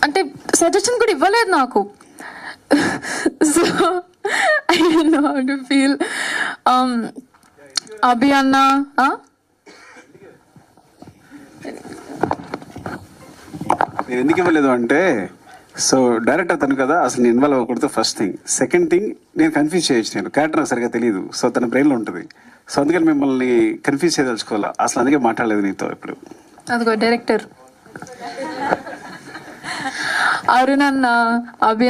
అంటే సజెషన్ కూడా ఇవ్వలేదు నాకు. So I don't know how to feel. Abhi అన్న నేను ఎందుకు ఇవ్వలేదు అంటే, సో డైరెక్టర్ తను కదా, అసలు నేను ఇన్వాల్వ్ అవ్వకూడదు ఫస్ట్ థింగ్. సెకండ్ థింగ్, నేను కన్ఫ్యూజ్ చేయొచ్చు, నేను క్యారెక్టర్ నాకు సరిగా తెలియదు, సో తన బ్రెయిన్లో ఉంటుంది. సో అందుకని మిమ్మల్ని కన్ఫ్యూజ్ చేయదలుచుకోవాలా, అసలు అందుకే మాట్లాడలేదు నీతో ఇప్పుడు. అదిగో డైరెక్టర్ అరుణ్ అన్న, అభి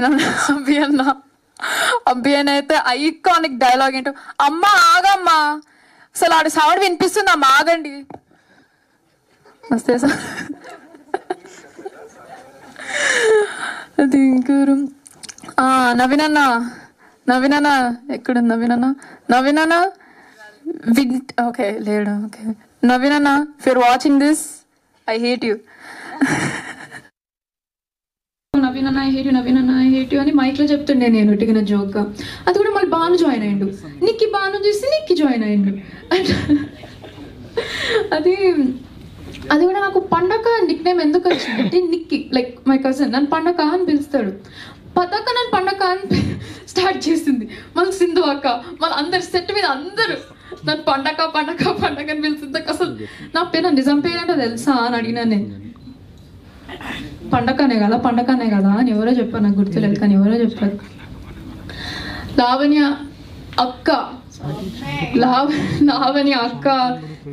అన్న అయితే ఐకానిక్ డైలాగ్ ఏంటో, అమ్మ ఆగమ్మా, అసలు ఆడి సౌండ్ వినిపిస్తుంది, అమ్మ ఆగండి. వస్తే సార్ అది ఇంకూరు నవీన్ అన్న ఎక్కడుంది నవీన్ అన్న ఓకే లేడు. ఓకే నవీన్ అన్న, if you're watching this, I hate you. Naveen అన్న ఐ హేట్ యూ అని మైక్ లో చెప్తుండే నేను ఉట్టిగిన జోక్. అది కూడా మళ్ళీ బాను జాయిన్ అయ్యిండు, బాను చూసి నిక్కి జాయిన్ అయ్యిండు. అది కూడా నాకు పండగ నిక్ నేమ్ ఎందుకు వచ్చిందంటే, నిక్కి లైక్ మై కజిన్ నన్ను పండగ అని పిలుస్తాడు, పదక్క నన్ను పండగ అని స్టార్ట్ చేసింది. మళ్ళీ సింధు అక్క, మళ్ళీ అందరు సెట్ మీద అందరూ నన్ను పండగ అని పిలుస్తుంది. అసలు నా పేరు నిజం పేరేంటో తెలుసా అని అడిగినా నేను. పండగనే కదా అని ఎవరో చెప్పారు, నాకు గుర్తులేదు కానీ ఎవరో చెప్పారు. లావణ్య అక్క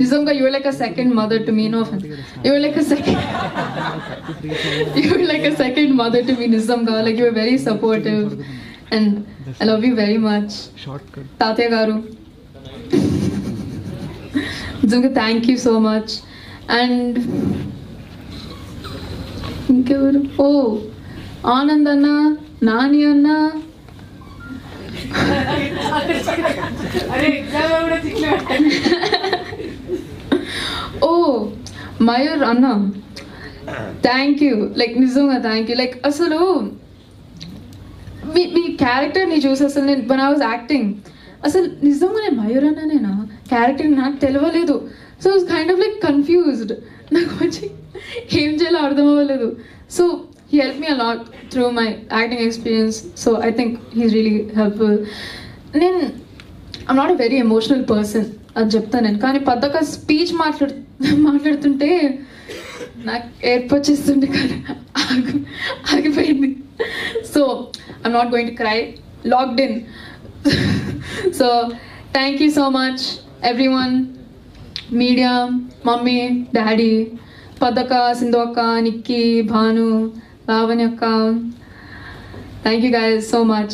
నిజంగా you're like a second mother to me. No offense, you're like a second mother to me. నిజంగా like you're very supportive and I love you very much. తాతయ్య గారు నిజంగా thank you so much. And ఇంకెవరు, ఆనంద్ అన్న, నాని అన్న, మయూర్ అన్న, thank you. Like నిజంగా thank you. Like అసలు మీ క్యారెక్టర్ని చూసి అసలు నేను when I was యాక్టింగ్ అసలు నిజంగా నేను మయూర్ అన్ననేనా క్యారెక్టర్ నాకు తెలియలేదు. So kind of like confused, నాకు వచ్చి ఏం చేయాలో అర్థం అవ్వలేదు. So he helped me a lot through my acting experience, so I think he's really helpful. I'm not a very emotional person అది చెప్తాను నేను, కానీ పద్దక స్పీచ్ మాట్లాడుతుంటే నాకు ఏర్పొచ్చేస్తుండే కానీ ఆగిపోయింది. So I'm not going to cry, locked in. So thank you so much everyone, media, mummy, daddy, పద్దక, సింధు అక్క, నిక్కి, భాను, లావణ్య అక్క. Thank you guys so much.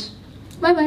Bye bye.